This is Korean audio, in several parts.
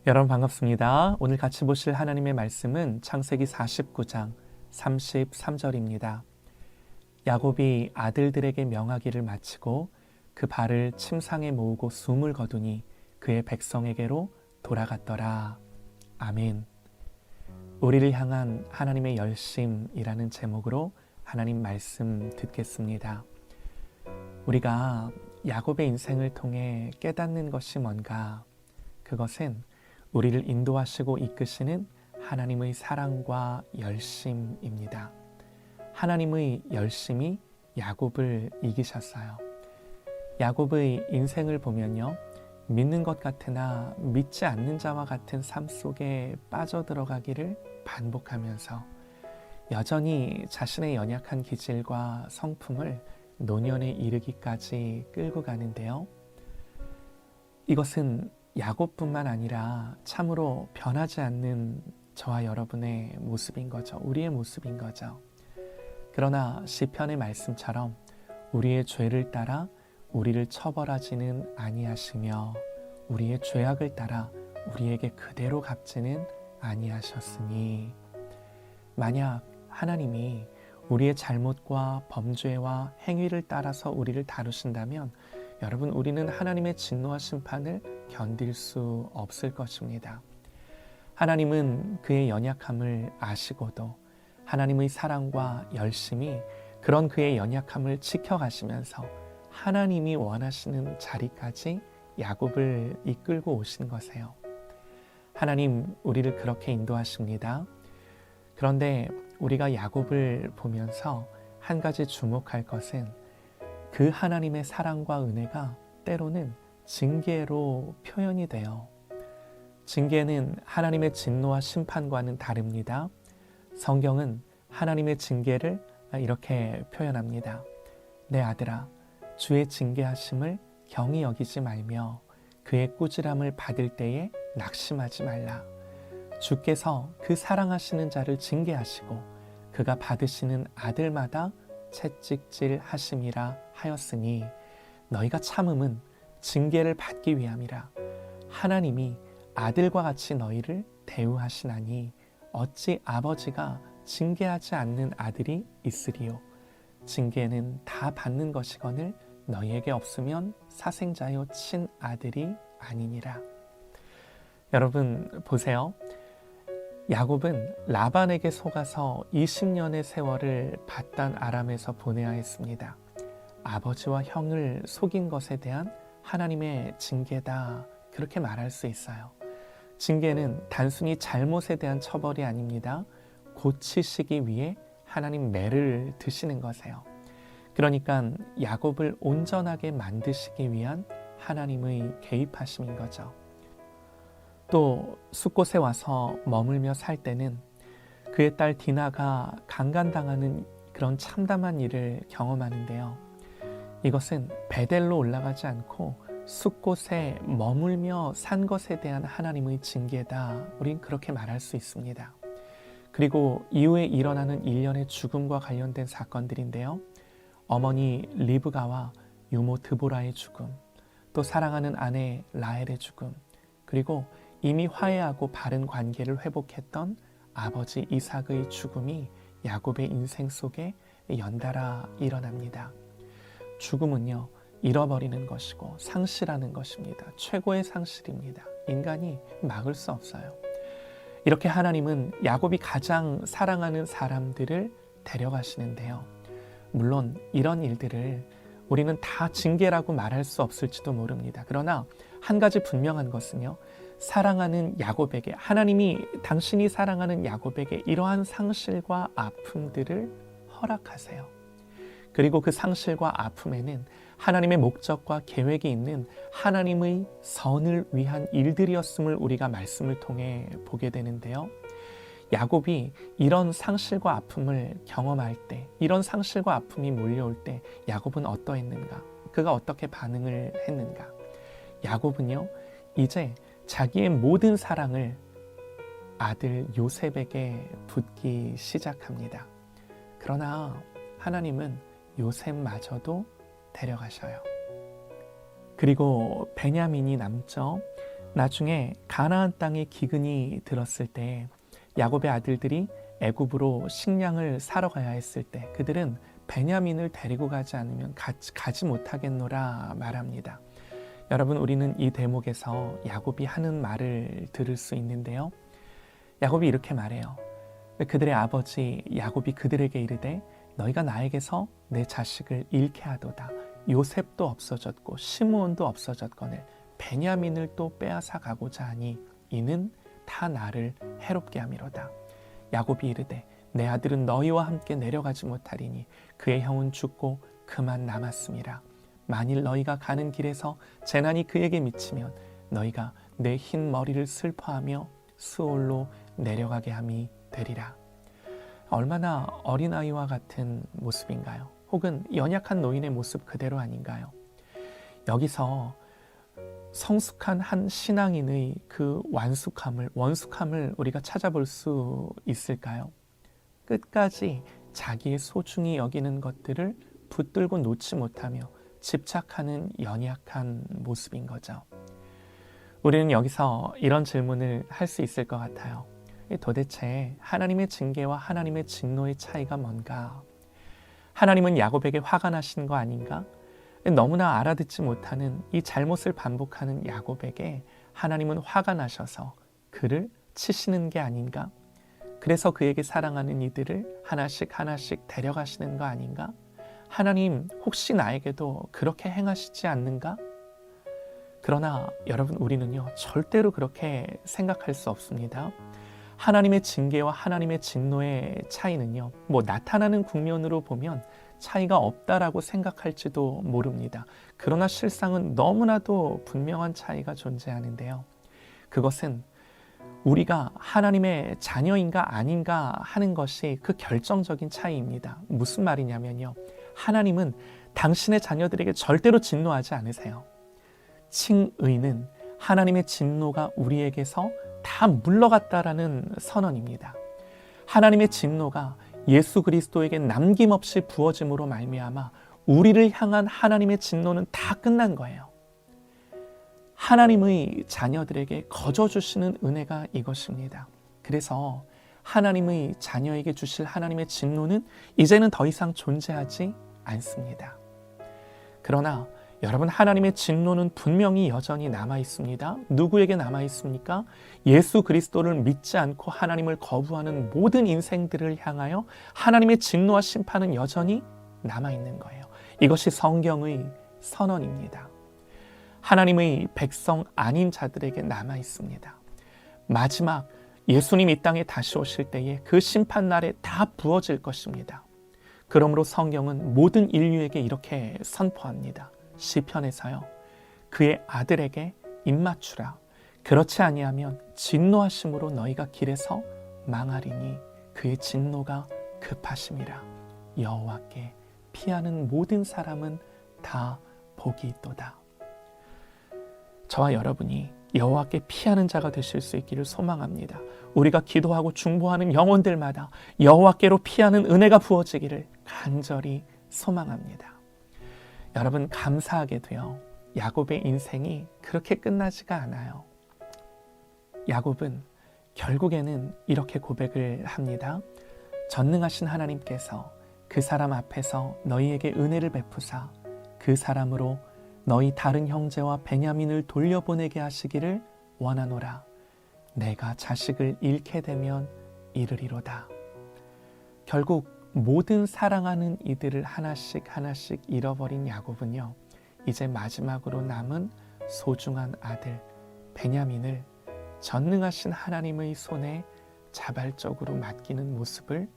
여러분 반갑습니다. 오늘 같이 보실 하나님의 말씀은 창세기 49장 33절입니다. 야곱이 아들들에게 명하기를 마치고 그 발을 침상에 모으고 숨을 거두니 그의 백성에게로 돌아갔더라. 아멘. 우리를 향한 하나님의 열심이라는 제목으로 하나님 말씀 듣겠습니다. 우리가 야곱의 인생을 통해 깨닫는 것이 뭔가? 그것은 우리를 인도하시고 이끄시는 하나님의 사랑과 열심입니다. 하나님의 열심이 야곱을 이기셨어요. 야곱의 인생을 보면요, 믿는 것 같으나 믿지 않는 자와 같은 삶 속에 빠져들어가기를 반복하면서 여전히 자신의 연약한 기질과 성품을 노년에 이르기까지 끌고 가는데요. 이것은 야곱뿐만 아니라 참으로 변하지 않는 저와 여러분의 모습인 거죠. 우리의 모습인 거죠. 그러나 시편의 말씀처럼 우리의 죄를 따라 우리를 처벌하지는 아니하시며 우리의 죄악을 따라 우리에게 그대로 갚지는 아니하셨으니, 만약 하나님이 우리의 잘못과 범죄와 행위를 따라서 우리를 다루신다면 여러분, 우리는 하나님의 진노와 심판을 견딜 수 없을 것입니다. 하나님은 그의 연약함을 아시고도 하나님의 사랑과 열심이 그런 그의 연약함을 지켜가시면서 하나님이 원하시는 자리까지 야곱을 이끌고 오신 것이에요. 하나님, 우리를 그렇게 인도하십니다. 그런데 우리가 야곱을 보면서 한 가지 주목할 것은 그 하나님의 사랑과 은혜가 때로는 징계로 표현이 돼요. 징계는 하나님의 진노와 심판과는 다릅니다. 성경은 하나님의 징계를 이렇게 표현합니다. 내 아들아, 주의 징계하심을 경히 여기지 말며 그의 꾸지람을 받을 때에 낙심하지 말라. 주께서 그 사랑하시는 자를 징계하시고 그가 받으시는 아들마다 채찍질 하심이라 하였으니 너희가 참음은 징계를 받기 위함이라. 하나님이 아들과 같이 너희를 대우하시나니 어찌 아버지가 징계하지 않는 아들이 있으리요. 징계는 다 받는 것이거늘 너희에게 없으면 사생자요 친아들이 아니니라. 여러분 보세요. 야곱은 라반에게 속아서 20년의 세월을 밧단 아람에서 보내야 했습니다. 아버지와 형을 속인 것에 대한 하나님의 징계다, 그렇게 말할 수 있어요. 징계는 단순히 잘못에 대한 처벌이 아닙니다. 고치시기 위해 하나님 매를 드시는 것이에요. 그러니까 야곱을 온전하게 만드시기 위한 하나님의 개입하심인 거죠. 또 숫곳에 와서 머물며 살 때는 그의 딸 디나가 강간당하는 그런 참담한 일을 경험하는데요. 이것은 베델로 올라가지 않고 숫곳에 머물며 산 것에 대한 하나님의 징계다, 우린 그렇게 말할 수 있습니다. 그리고 이후에 일어나는 일련의 죽음과 관련된 사건들인데요. 어머니 리브가와 유모 드보라의 죽음, 또 사랑하는 아내 라헬의 죽음, 그리고 이미 화해하고 바른 관계를 회복했던 아버지 이삭의 죽음이 야곱의 인생 속에 연달아 일어납니다. 죽음은요, 잃어버리는 것이고 상실하는 것입니다. 최고의 상실입니다. 인간이 막을 수 없어요. 이렇게 하나님은 야곱이 가장 사랑하는 사람들을 데려가시는데요. 물론 이런 일들을 우리는 다 징계라고 말할 수 없을지도 모릅니다. 그러나 한 가지 분명한 것은요, 사랑하는 야곱에게, 하나님이 당신이 사랑하는 야곱에게 이러한 상실과 아픔들을 허락하세요. 그리고 그 상실과 아픔에는 하나님의 목적과 계획이 있는 하나님의 선을 위한 일들이었음을 우리가 말씀을 통해 보게 되는데요. 야곱이 이런 상실과 아픔을 경험할 때, 이런 상실과 아픔이 몰려올 때 야곱은 어떠했는가? 그가 어떻게 반응을 했는가? 야곱은요, 이제 자기의 모든 사랑을 아들 요셉에게 붓기 시작합니다. 그러나 하나님은 요셉마저도 데려가셔요. 그리고 베냐민이 남죠. 나중에 가나안 땅에 기근이 들었을 때 야곱의 아들들이 애굽으로 식량을 사러 가야 했을 때 그들은 베냐민을 데리고 가지 않으면 가지 못하겠노라 말합니다. 여러분, 우리는 이 대목에서 야곱이 하는 말을 들을 수 있는데요. 야곱이 이렇게 말해요. 그들의 아버지 야곱이 그들에게 이르되 너희가 나에게서 내 자식을 잃게 하도다. 요셉도 없어졌고 시므온도 없어졌거늘 베냐민을 또 빼앗아 가고자 하니 이는 다 나를 해롭게 함이로다. 야곱이 이르되 내 아들은 너희와 함께 내려가지 못하리니 그의 형은 죽고 그만 남았음이라. 만일 너희가 가는 길에서 재난이 그에게 미치면 너희가 내 흰 머리를 슬퍼하며 수올로 내려가게 함이 되리라. 얼마나 어린아이와 같은 모습인가요? 혹은 연약한 노인의 모습 그대로 아닌가요? 여기서 성숙한 한 신앙인의 그 원숙함을 우리가 찾아볼 수 있을까요? 끝까지 자기의 소중히 여기는 것들을 붙들고 놓지 못하며 집착하는 연약한 모습인 거죠. 우리는 여기서 이런 질문을 할 수 있을 것 같아요. 도대체 하나님의 징계와 하나님의 진노의 차이가 뭔가? 하나님은 야곱에게 화가 나신 거 아닌가? 너무나 알아듣지 못하는 이 잘못을 반복하는 야곱에게 하나님은 화가 나셔서 그를 치시는 게 아닌가? 그래서 그에게 사랑하는 이들을 하나씩 데려가시는 거 아닌가? 하나님 혹시 나에게도 그렇게 행하시지 않는가? 그러나 여러분, 우리는요 절대로 그렇게 생각할 수 없습니다. 하나님의 징계와 하나님의 진노의 차이는요 나타나는 국면으로 보면 차이가 없다라고 생각할지도 모릅니다. 그러나 실상은 너무나도 분명한 차이가 존재하는데요. 그것은 우리가 하나님의 자녀인가 아닌가 하는 것이 그 결정적인 차이입니다. 무슨 말이냐면요. 하나님은 당신의 자녀들에게 절대로 진노하지 않으세요. 칭의는 하나님의 진노가 우리에게서 다 물러갔다라는 선언입니다. 하나님의 진노가 예수 그리스도에게 남김없이 부어짐으로 말미암아 우리를 향한 하나님의 진노는 다 끝난 거예요. 하나님의 자녀들에게 거저 주시는 은혜가 이것입니다. 그래서 하나님의 자녀에게 주실 하나님의 진노는 이제는 더 이상 존재하지 않습니다. 그러나 여러분, 하나님의 진노는 분명히 여전히 남아 있습니다. 누구에게 남아 있습니까? 예수 그리스도를 믿지 않고 하나님을 거부하는 모든 인생들을 향하여 하나님의 진노와 심판은 여전히 남아 있는 거예요. 이것이 성경의 선언입니다. 하나님의 백성 아닌 자들에게 남아 있습니다. 마지막 예수님 이 땅에 다시 오실 때에 그 심판 날에 다 부어질 것입니다. 그러므로 성경은 모든 인류에게 이렇게 선포합니다. 시편에서요. 그의 아들에게 입맞추라. 그렇지 아니하면 진노하심으로 너희가 길에서 망하리니 그의 진노가 급하심이라. 여호와께 피하는 모든 사람은 다 복이 있도다. 저와 여러분이 여호와께 피하는 자가 되실 수 있기를 소망합니다. 우리가 기도하고 중보하는 영혼들마다 여호와께로 피하는 은혜가 부어지기를 간절히 소망합니다. 여러분, 감사하게도요, 야곱의 인생이 그렇게 끝나지가 않아요. 야곱은 결국에는 이렇게 고백을 합니다. 전능하신 하나님께서 그 사람 앞에서 너희에게 은혜를 베푸사 그 사람으로 너희 다른 형제와 베냐민을 돌려보내게 하시기를 원하노라. 내가 자식을 잃게 되면 이르리로다. 결국 모든 사랑하는 이들을 하나씩 잃어버린 야곱은요, 이제 마지막으로 남은 소중한 아들 베냐민을 전능하신 하나님의 손에 자발적으로 맡기는 모습을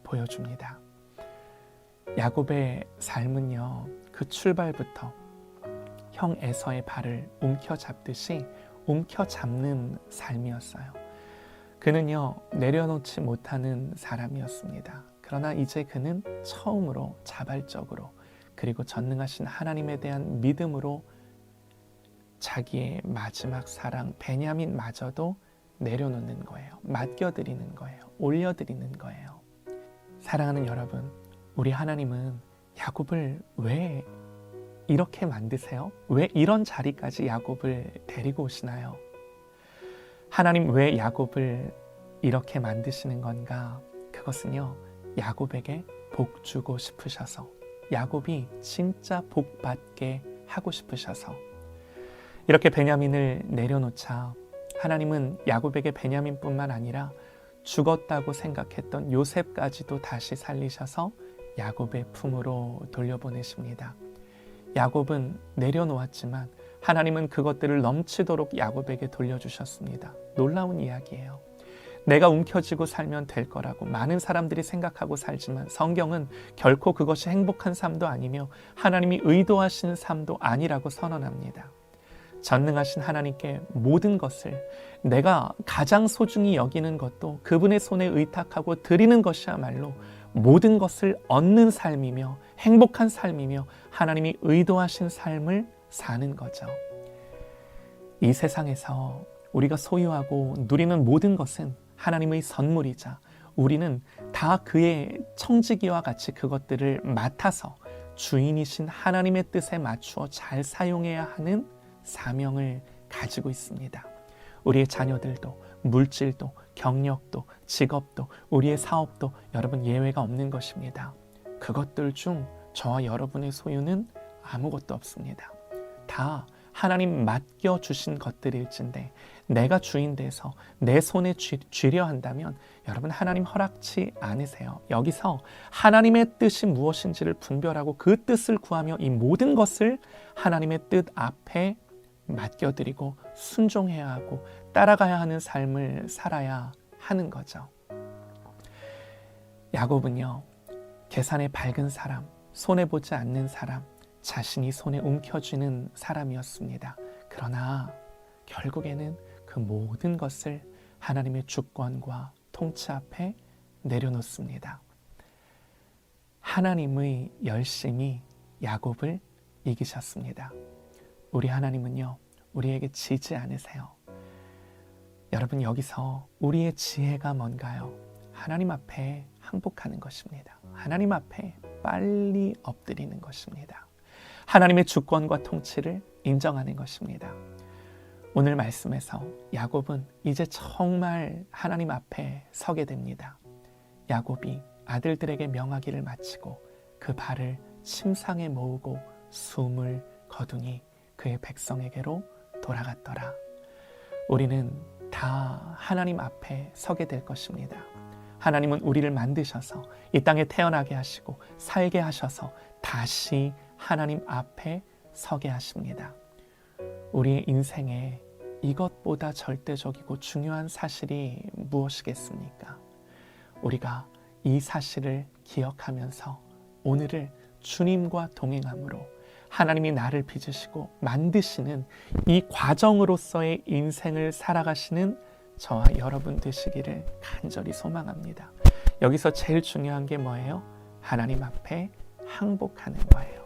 보여줍니다. 야곱의 삶은요, 그 출발부터 형 에서의 발을 움켜잡듯이 움켜잡는 삶이었어요. 그는요, 내려놓지 못하는 사람이었습니다. 그러나 이제 그는 처음으로 자발적으로 그리고 전능하신 하나님에 대한 믿음으로 자기의 마지막 사랑 베냐민마저도 내려놓는 거예요. 맡겨드리는 거예요. 올려드리는 거예요. 사랑하는 여러분, 우리 하나님은 야곱을 왜 이렇게 만드세요? 왜 이런 자리까지 야곱을 데리고 오시나요? 하나님 왜 야곱을 이렇게 만드시는 건가? 그것은요, 야곱에게 복 주고 싶으셔서, 야곱이 진짜 복 받게 하고 싶으셔서. 이렇게 베냐민을 내려놓자 하나님은 야곱에게 베냐민뿐만 아니라 죽었다고 생각했던 요셉까지도 다시 살리셔서 야곱의 품으로 돌려보내십니다. 야곱은 내려놓았지만 하나님은 그것들을 넘치도록 야곱에게 돌려주셨습니다. 놀라운 이야기예요. 내가 움켜쥐고 살면 될 거라고 많은 사람들이 생각하고 살지만 성경은 결코 그것이 행복한 삶도 아니며 하나님이 의도하신 삶도 아니라고 선언합니다. 전능하신 하나님께 모든 것을, 내가 가장 소중히 여기는 것도 그분의 손에 의탁하고 드리는 것이야말로 모든 것을 얻는 삶이며 행복한 삶이며 하나님이 의도하신 삶을 사는 거죠. 이 세상에서 우리가 소유하고 누리는 모든 것은 하나님의 선물이자 우리는 다 그의 청지기와 같이 그것들을 맡아서 주인이신 하나님의 뜻에 맞추어 잘 사용해야 하는 사명을 가지고 있습니다. 우리의 자녀들도, 물질도, 경력도, 직업도, 우리의 사업도 여러분 예외가 없는 것입니다. 그것들 중 저와 여러분의 소유는 아무것도 없습니다. 다 하나님 맡겨주신 것들일진데 내가 주인 돼서 내 손에 쥐려 한다면 여러분 하나님 허락치 않으세요. 여기서 하나님의 뜻이 무엇인지를 분별하고 그 뜻을 구하며 이 모든 것을 하나님의 뜻 앞에 맡겨드리고 순종해야 하고 따라가야 하는 삶을 살아야 하는 거죠. 야곱은요, 계산에 밝은 사람, 손해보지 않는 사람, 자신이 손에 움켜쥐는 사람이었습니다. 그러나 결국에는 그 모든 것을 하나님의 주권과 통치 앞에 내려놓습니다. 하나님의 열심이 야곱을 이기셨습니다. 우리 하나님은요, 우리에게 지지 않으세요. 여러분, 여기서 우리의 지혜가 뭔가요? 하나님 앞에 항복하는 것입니다. 하나님 앞에 빨리 엎드리는 것입니다. 하나님의 주권과 통치를 인정하는 것입니다. 오늘 말씀에서 야곱은 이제 정말 하나님 앞에 서게 됩니다. 야곱이 아들들에게 명하기를 마치고 그 발을 침상에 모으고 숨을 거두니 그의 백성에게로 돌아갔더라. 우리는 다 하나님 앞에 서게 될 것입니다. 하나님은 우리를 만드셔서 이 땅에 태어나게 하시고 살게 하셔서 다시 하나님 앞에 서게 하십니다. 우리의 인생에 이것보다 절대적이고 중요한 사실이 무엇이겠습니까? 우리가 이 사실을 기억하면서 오늘을 주님과 동행함으로 하나님이 나를 빚으시고 만드시는 이 과정으로서의 인생을 살아가시는 저와 여러분 되시기를 간절히 소망합니다. 여기서 제일 중요한 게 뭐예요? 하나님 앞에 항복하는 거예요.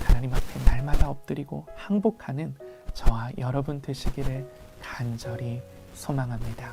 하나님 앞에 날마다 엎드리고 항복하는 저와 여러분 되시기를 간절히 소망합니다.